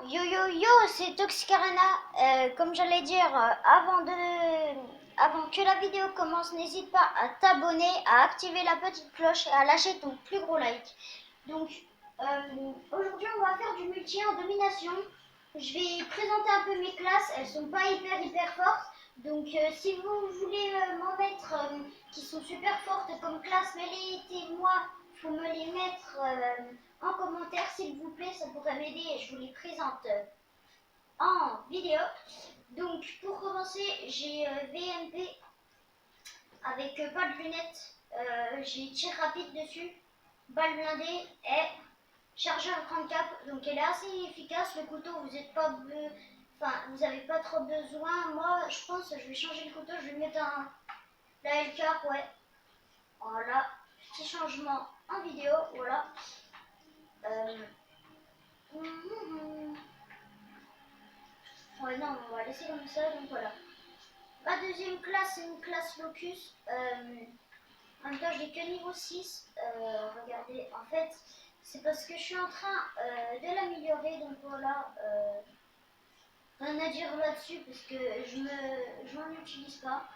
Yo yo yo, c'est Toxicarena. Comme j'allais dire, avant que la vidéo commence, n'hésite pas à t'abonner, à activer la petite cloche et à lâcher ton plus gros like. Donc, aujourd'hui, on va faire du multi en domination. Je vais présenter un peu mes classes. Elles sont pas hyper fortes. Donc, si vous voulez m'en mettre qui sont super fortes comme classe, mettez-moi. Faut me les mettre en commentaire, s'il vous plaît. Ça pourrait m'aider et je vous les présente en vidéo. Donc, pour commencer, j'ai VMP avec pas de lunettes. J'ai tir rapide dessus, balle blindée et chargeur 30 cap. Donc, elle est assez efficace. Le couteau, vous n'êtes pas vous n'avez pas trop besoin. Moi, je pense que je vais changer le couteau. Je vais mettre la LK, ouais. Voilà, petit changement en vidéo, voilà. Ouais, non, on va laisser comme ça, donc voilà. Ma deuxième classe, c'est une classe locus. En même temps, je n'ai que niveau 6. Regardez, en fait, c'est parce que je suis en train de l'améliorer, donc voilà. Rien à dire là-dessus, parce que je m'en utilise pas.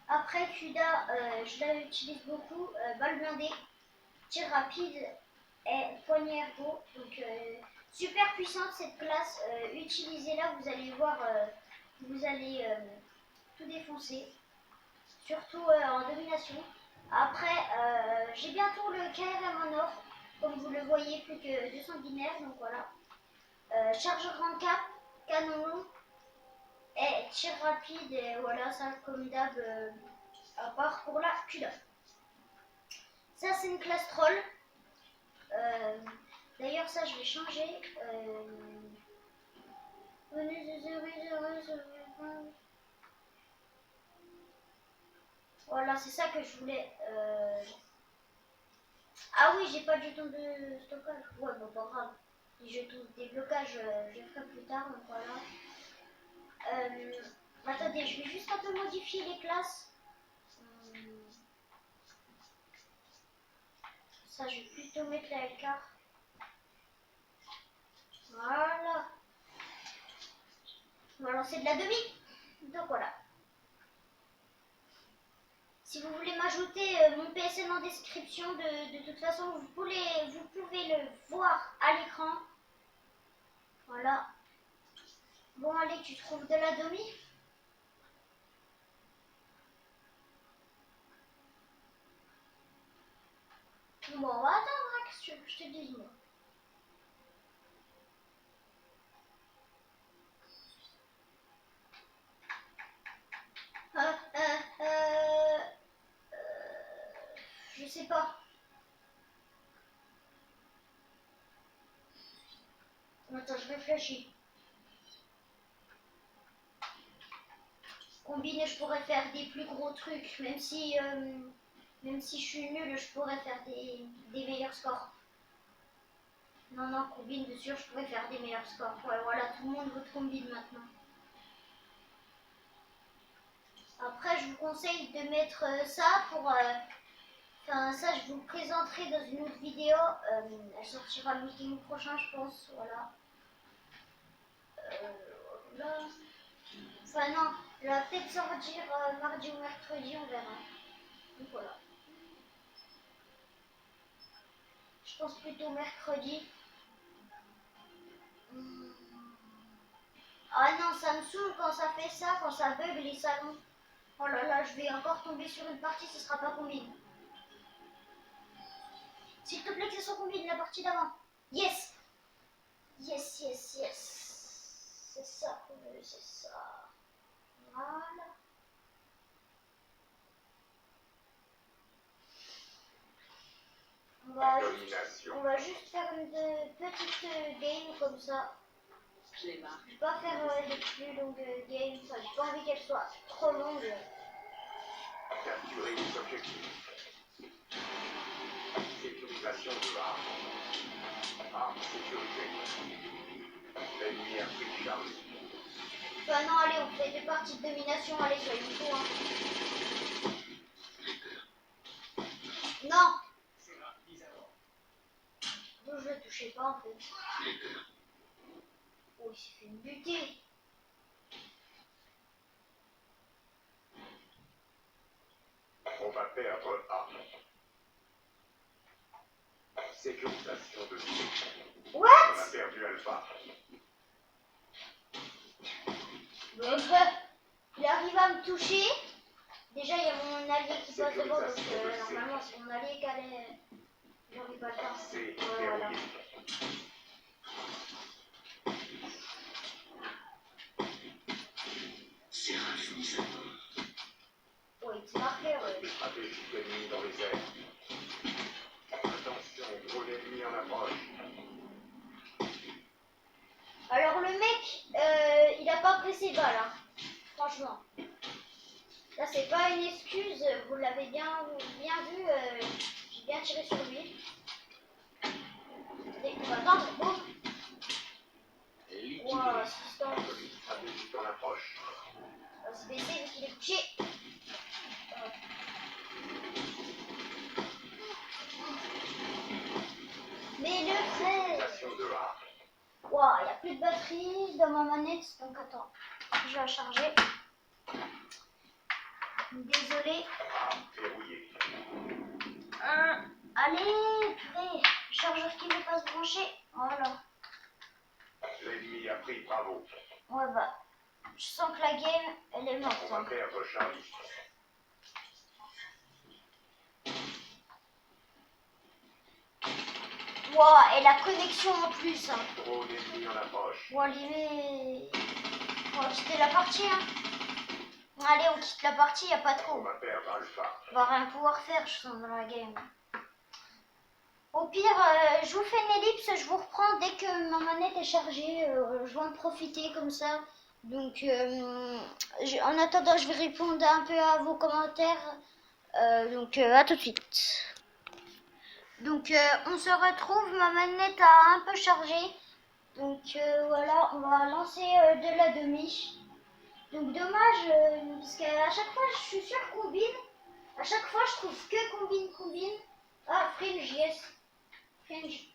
Après, Kuda, je l'utilise beaucoup. Balle blindée, tir rapide et poignée ergo. Donc, super puissante cette classe. Utilisez-la, vous allez voir, vous allez tout défoncer. Surtout en domination. Après, j'ai bientôt le KRM en or. Comme vous le voyez, plus que 2 sanguinaires. Donc voilà. Chargeur grand cap, canon long et tir rapide. Et voilà, ça comme d'hab, à part pour la culotte. Ça, c'est une classe troll. D'ailleurs, ça, je vais changer. Voilà, c'est ça que je voulais. Ah oui, j'ai pas de jeton de stockage. Ouais, bon, pas grave. Les jetons de déblocage, je les ferai plus tard, donc voilà. Attendez, je vais juste un peu modifier les classes. Ça, je vais plutôt mettre la LK. Voilà. On va lancer de la demi. Donc voilà. Si vous voulez m'ajouter mon PSN en description, de toute façon, vous pouvez le voir à l'écran. Voilà. Bon, allez, tu trouves de la demi? Bon, on va attendre, hein, qu'est-ce que tu veux que je te dise, moi. Je sais pas. Attends, je réfléchis. Combiner, je pourrais faire des plus gros trucs, même si je suis nulle, je pourrais faire des meilleurs scores. Non, non, combine de sûr, je pourrais faire des meilleurs scores. Ouais, voilà, tout le monde veut combine maintenant. Après, je vous conseille de mettre ça pour... Enfin, ça, je vous le présenterai dans une autre vidéo. Elle sortira le week-end prochain, je pense. Voilà. Là. Enfin, non, elle va peut-être sortir mardi ou mercredi, on verra. Donc voilà. Je pense plutôt mercredi. Ah non, ça me saoule quand ça fait ça, quand ça bug les salons. Oh là là, je vais encore tomber sur une partie, ce sera pas combine. S'il te plaît que ce soit combine la partie d'avant. Yes. Yes, yes, yes. C'est ça qu'on veut, c'est ça. Voilà. On va juste faire une petite game comme ça. Je vais pas faire des plus longues games. Enfin, j'ai pas envie qu'elles soient trop longues. Capturer les objectifs. Sécurisation de l'arme. Arme sécurisée. La lumière téléchargée. Enfin non, allez, on fait des parties de domination. Allez, soyons fous, hein. Non. Donc, je le touchais pas en fait. il s'est fait buter. On va perdre A. Sécurisation de C. On a What? perdu Alpha. Il arrive à me toucher. Déjà, il y a mon allié qui passe devant, donc normalement, c'est mon allié qui allait. J'arrive pas le temps. C Voilà. verrouillé. Ouais, il s'est marqué, ouais. Stratégie ennemie dans les airs. Attention, drone ennemi en approche. Alors, le mec, il a pas pris ses balles, hein. Franchement. Là, c'est pas une excuse, vous l'avez bien vu, j'ai bien tiré sur lui. Allez, on va attendre, boum. Wow, assistance. Stratégie en approche. On va se baisser vu qu'il est couché. Mais le fait. Sécurisation de A. Wow, il n'y a plus de batterie dans ma manette, donc attends, je vais la charger. Désolé. A verrouillé. Allez, purée, chargeur qui ne veut pas se brancher. Voilà. L'ennemi a pris Bravo. Ouais, bah, je sens que la game, elle est morte. On va Hein. perdre Charlie. Wow, et la connexion en plus. Hein. Drone ennemi en approche. Bon, allez, on va quitter la partie. Hein. Allez, on quitte la partie, y a pas On trop. va perdre Alpha. On va rien pouvoir faire, je sens, dans la game. Au pire, je vous fais une ellipse, je vous reprends dès que ma manette est chargée. Je vais en profiter comme ça. Donc, en attendant, je vais répondre un peu à vos commentaires. Donc, à tout de suite. Donc, on se retrouve. Ma manette a un peu chargé. Donc, voilà, on va lancer de la demi. Donc, dommage, parce qu'à chaque fois, je suis sur combine. À chaque fois, je trouve que combine. Ah, Fringe, yes. Fringe.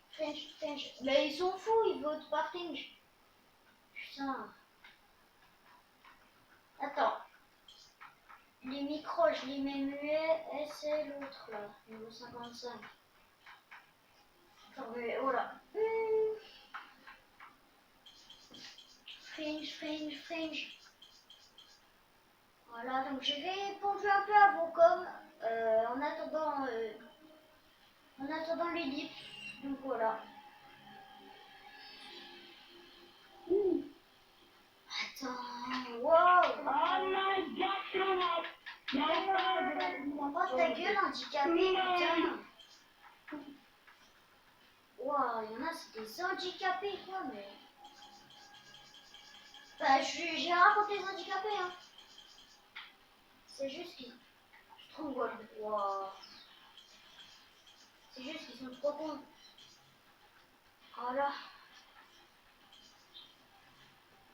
Mais ils sont fous, ils votent pas Fringe. Putain. Attends. Les micros, je les mets muets. Et c'est l'autre là, niveau 55. Attends, mais oh là. Fringe. Voilà, donc j'ai répondu un peu à vos coms. En attendant l'ellipse. Donc voilà. Attends, wow! Oh ta gueule handicapé, putain! Wow, il y en a, c'est des handicapés quoi, mais. Bah, j'ai rien contre les handicapés, hein. C'est juste qu'ils. Je trouve, wow. C'est juste qu'ils sont trop cons. Voilà.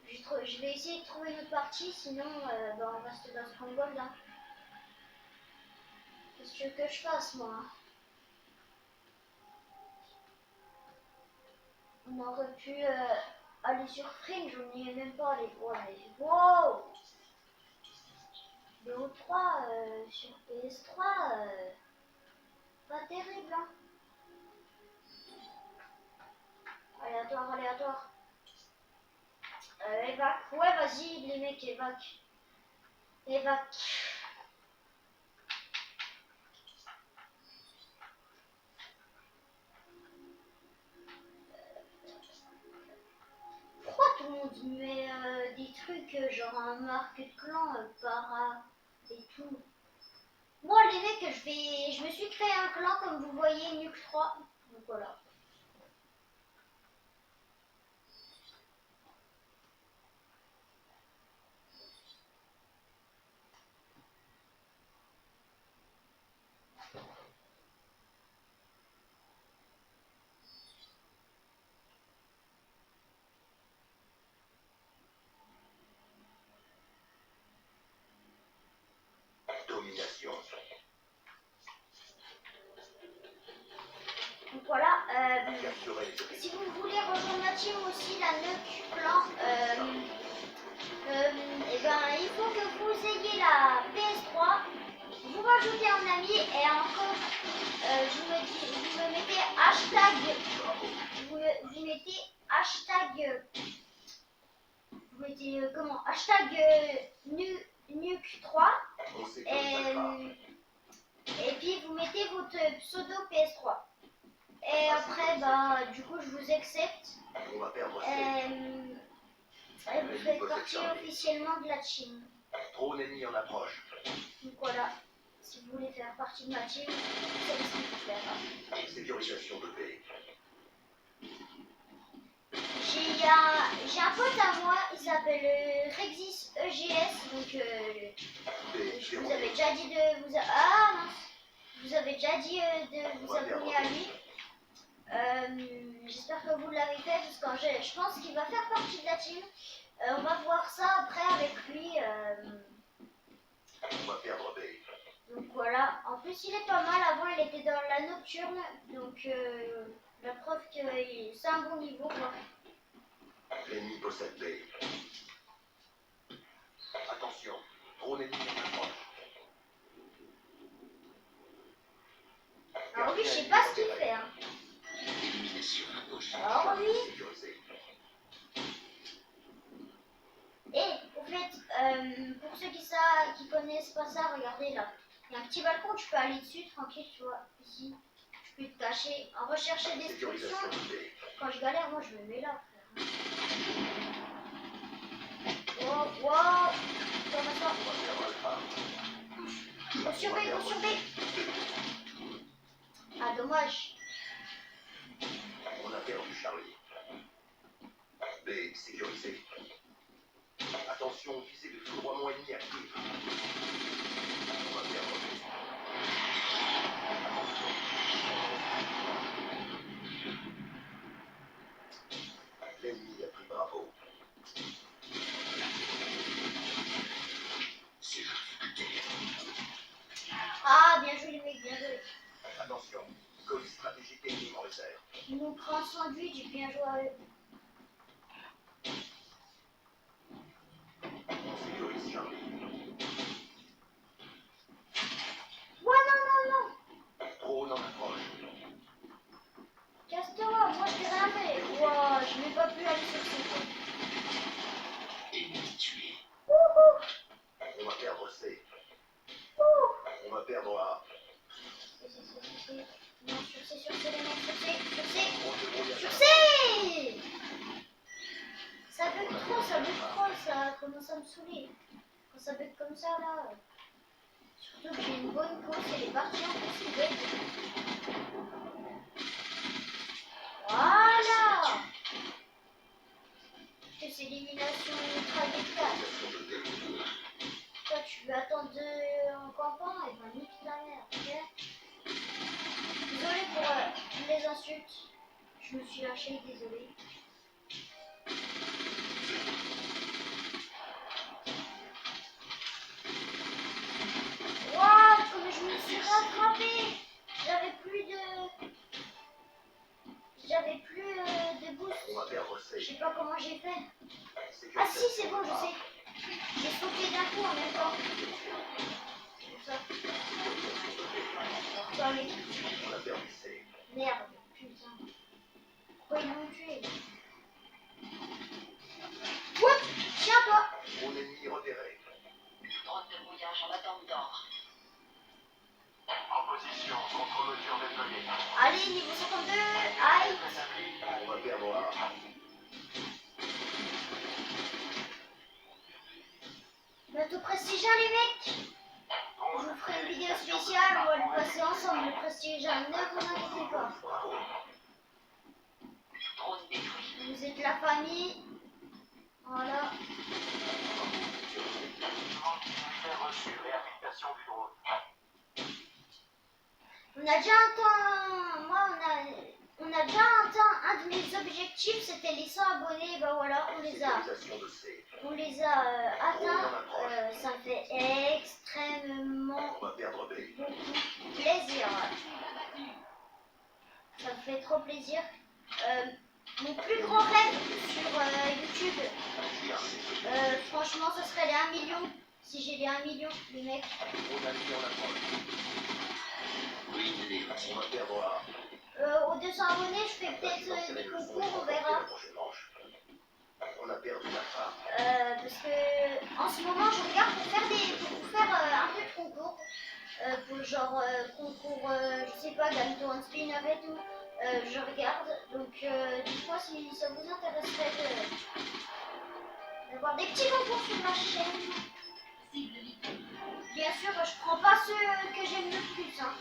Je vais essayer de trouver une autre partie, sinon bah, on reste dans Stronghold. Hein. Qu'est-ce que tu veux que je fasse, moi? On aurait pu aller sur Fringe, on n'y est même pas allé. Ouais, wow! BO3 sur PS3, pas terrible. Hein. Aléatoire. Évac. Ouais, vas-y, les mecs, évac. Pourquoi tout le monde met des trucs genre un marque de clan, para et tout? Moi, les mecs, je me suis créé un clan comme vous voyez, Nuke 3. Donc voilà. Domination. Donc voilà. Capturer les Si vous voulez rejoindre ma team aussi, la Nuke Clan, vous ayez la PS3, vous m'ajoutez en ami et encore vous me mettez hashtag vous mettez hashtag vous mettez comment hashtag nuke3 On sécurise Alpha. et puis vous mettez votre pseudo PS3 et après bah du coup je vous accepte On va perdre C. et vous faites partie officiellement de la team. Drone ennemi en approche. Donc voilà, si vous voulez faire partie de ma team, c'est ce qu'il faut faire. Sécurisation de B. J'ai un pote à moi, il s'appelle Rexis EGS, donc B, je vous avais déjà dit de vous ah mince, je vous avais déjà dit de vous abonner à lui. J'espère que vous l'avez fait parce que je pense qu'il va faire partie de la team. On va voir ça après avec lui. On va perdre B. Donc voilà, en plus il est pas mal, avant il était dans la nocturne, donc la preuve que c'est un bon niveau quoi. L'ennemi possède B. Attention, drone ennemi en approche. Alors lui je sais pas ce qu'il fait hein. Élimination impossible. Alors lui, Sécurisé. et au fait, pour ceux qui connaissent pas ça, regardez là, il y a un petit balcon, tu peux aller dessus tranquille, tu vois, ici. Tu peux te cacher, en recherche et destruction. Sécurisation de B. Quand je galère, moi je me mets là, frère. Wow, wow, comment ça? On va perdre Alpha. Go sur B, go sur B. Ah dommage. On a perdu Charlie. B sécurisé. Attention, visée de foudroiement ennemi active. On va perdre B. Attention. L'ennemi a pris Bravo. C'est Ah, bien joué les mecs, bien joué. attention, colis stratégique ennemi en réserve. Ils nous prennent sandwich, bien joué à eux. On sécurise Charlie. Ouais, non, non, non. Drone en approche. Casse-toi, moi je t'ai rien fait. Wow, je n'ai pas pu aller sur ce point. Ennemi tué. Wouhou. On va perdre C. Ouh. On va perdre A. Non, sur C, les mecs, sur C. On se brouille à Sur la- C. Ça bug trop, ça commence à me saouler. Quand ça bug comme ça, là. Surtout que j'ai une bonne course, elle est partie en plus, il bug. Voilà. Que c'est élimination ultra efficace. Toi, tu veux attendre en campant, et ben nique ta mère, ok? Désolé pour les insultes. Je me suis lâché, désolé. Waouh, comme je me suis rattrapé. J'avais plus de boost. On va perdre Je C. sais pas comment j'ai fait. Ah si, c'est bon, je sais. J'ai sauté d'un coup en même temps. C'est pour ça. Attendez. On a perdu C. Merde, putain. Pourquoi ils m'ont tué? What? Tiens-toi. Drone ennemi repéré. Drone de brouillage en attente d'ordre. En position, contre-mesure déployée. Allez, niveau 52. Aïe. On va perdre A. Bientôt prestigien les mecs. Je vous ferai une vidéo spéciale, on va le passer ensemble, le prestigien, ne vous inquiétez pas. Bravo. Drone détruit. Vous êtes la famille. Voilà. Reçu, réaffectation du drone. On a déjà un temps, on a déjà un temps, un de mes objectifs c'était les 100 abonnés, bah voilà, on les a atteints, ça me fait extrêmement On va perdre B. beaucoup plaisir. Ça me fait trop plaisir. Mon plus grand rêve sur YouTube, franchement, ce serait les 1 million. Si j'ai les 1 million, les mecs. Drone ennemi en approche. Oui, Nelly. On va perdre Aux 200 abonnés, je fais peut-être des concours, on verra. On a perdu la phare. Parce que en ce moment, je regarde pour faire un peu de concours. Pour genre concours, je sais pas, Gamto on Spinner et tout. Je regarde. Donc, dites-moi si ça vous intéresserait d'avoir des petits concours sur ma chaîne. Cible liquide. Bien sûr, je prends pas ceux que j'aime le plus. Hein.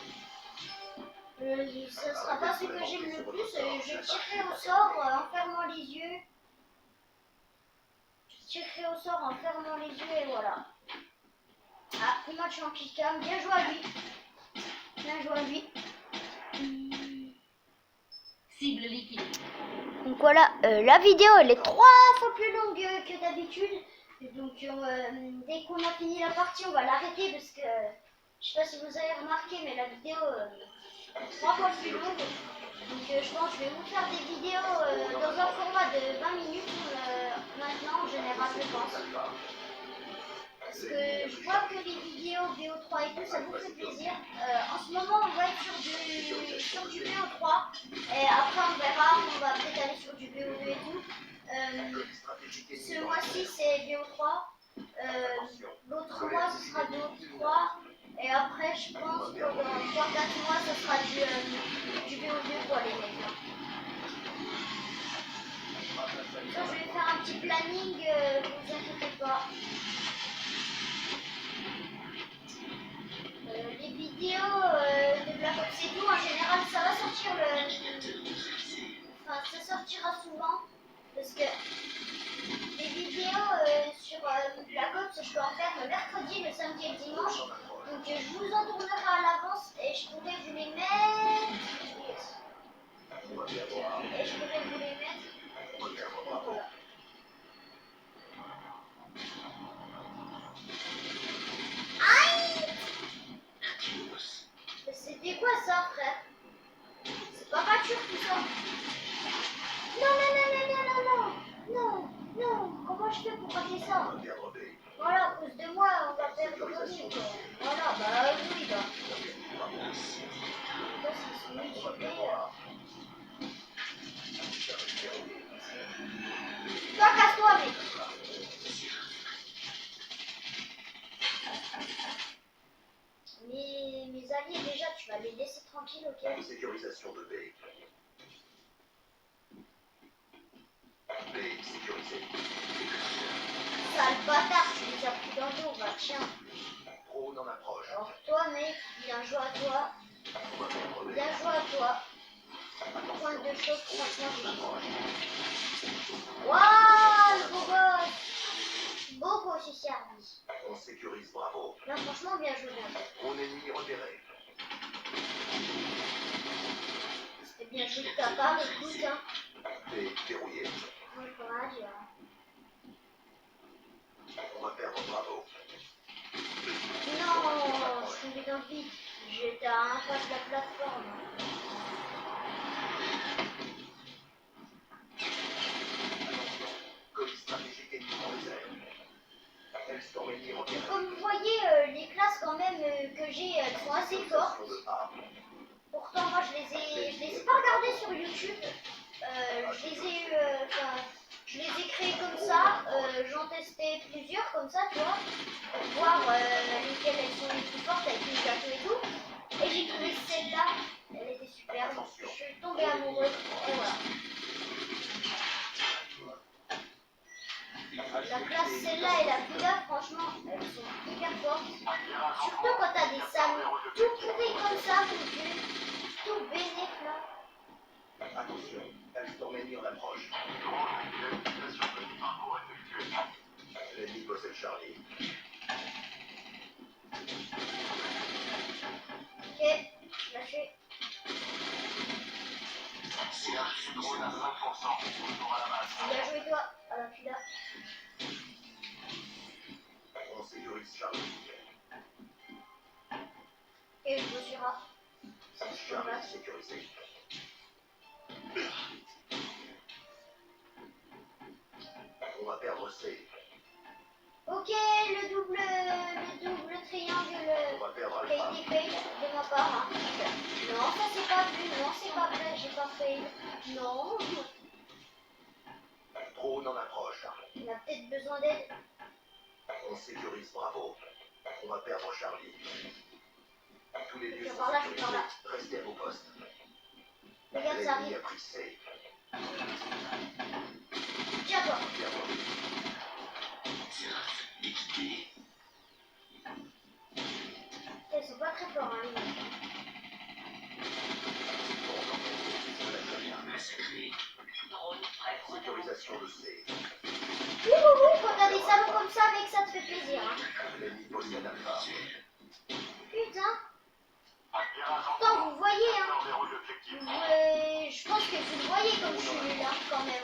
Ce sera pas ceux que j'aime le plus. Je tirerai au sort en fermant les yeux. Je tirerai au sort en fermant les yeux et voilà. Ah, il match en killcam. Bien joué à lui. Bien joué à lui. Cible liquide. Donc voilà, la vidéo elle est 3 fois plus longue que d'habitude. Donc dès qu'on a fini la partie, on va l'arrêter parce que je sais pas si vous avez remarqué, mais la vidéo est 3 fois plus longue. Donc je pense que je vais vous faire des vidéos dans un format de 20 minutes maintenant en général, je pense. Parce que je vois que les vidéos BO3 et tout, ça vous fait plaisir. En ce moment, on va être sur du BO3. Et après, on verra, on va peut-être aller sur du BO2 et tout. Ce mois-ci, c'est BO3. L'autre mois, ce sera BO3. Et après, je pense que dans 3-4 mois, ce sera du BO2 pour les mecs. Ça, je vais faire un petit planning, vous inquiétez pas. Les vidéos de Black Ops et tout, en général, ça va sortir Enfin, ça sortira souvent. Parce que les vidéos sur Black Ops, je peux en faire le mercredi, le samedi et le dimanche. Donc je vous en tournerai à l'avance et je pourrai vous les mettre. Et je pourrai vous les mettre. Voilà. Aïe! C'était quoi ça, frère? C'est pas mature tout ça. Non, non, non, non, non, non, non, non, non. Comment je fais pour rater ça? Voilà, à cause de moi, on va perdre nos vies, quoi. Voilà, bah oui, bah. Ça, c'est celui qui fait. Toi, casse-toi, mec. Mes alliés, déjà, tu vas les laisser tranquilles, ok? Sécurisation de B. B sécurisé. Sale bâtard, tu les as pris dans le dos, va, tiens. Drone en approche. Alors, toi, mec, bien joué à toi. On va perdre B. Bien joué à toi. Point de choc, franchement, waouh, le beau gosse. Beau gosse, ici, servi. On sécurise, bravo. Là, franchement, bien joué, bien joué. Drone ennemi repéré. C'était bien joué de ta part, écoute, hein. B verrouillé. Bon courage, hein. On va perdre, bravo. Non, je suis tombé dans le vide. J'étais à un pas de la plateforme. Colis stratégique ennemi dans les airs. Hellstorm ennemi repéré. Comme vous voyez, les classes quand même que j'ai, elles sont assez fortes. De A. Pourtant, moi, je les ai pas regardées sur YouTube. Je les ai eu, enfin, je les ai créées comme ça. J'en testais plusieurs comme ça, tu vois, pour voir lesquelles elles sont les plus fortes avec les gâteaux et tout. Et j'ai trouvé celle-là, elle était superbe. Je suis tombée amoureuse. Et voilà. La classe celle-là et la Buda, franchement, elles sont hyper fortes. Surtout quand t'as des salons tout pourris comme ça, mon dieu. Tout bénéf là. Attention, Hellstorm ennemi en approche. L'ennemi possède Charlie. Ok, lâché. Bien joué toi, à la Buda. On sécurise Charlie. Et je bosserai. C'est ce qu'on va. Charlie sécurisé. On va perdre C. Ok, Ok, le double triangle On va perdre qui a Alpha. été fail de ma part. Hein. Non, ça c'est pas vu, non, c'est pas vrai, j'ai pas fail. Non, Drone en approche. il a peut-être besoin d'aide. On sécurise Bravo. On va perdre Charlie. Tous les lieux Je sont par là, je par là. sécurisés. Restez à vos postes. Regarde, ça L'ennemi arrive. a pris C. Tiens, toi. Bien vu. Seraph liquidé. Ils sont pas très forts, hein, les mecs. Massacré. Sécurisation de C. Ouh, quand t'as des salons comme ça, mec, ça te fait plaisir. Hein. L'ennemi possède Alpha. Putain. Pourtant, vous voyez, hein. Je pense que vous le voyez comme je suis nul, hein, quand même.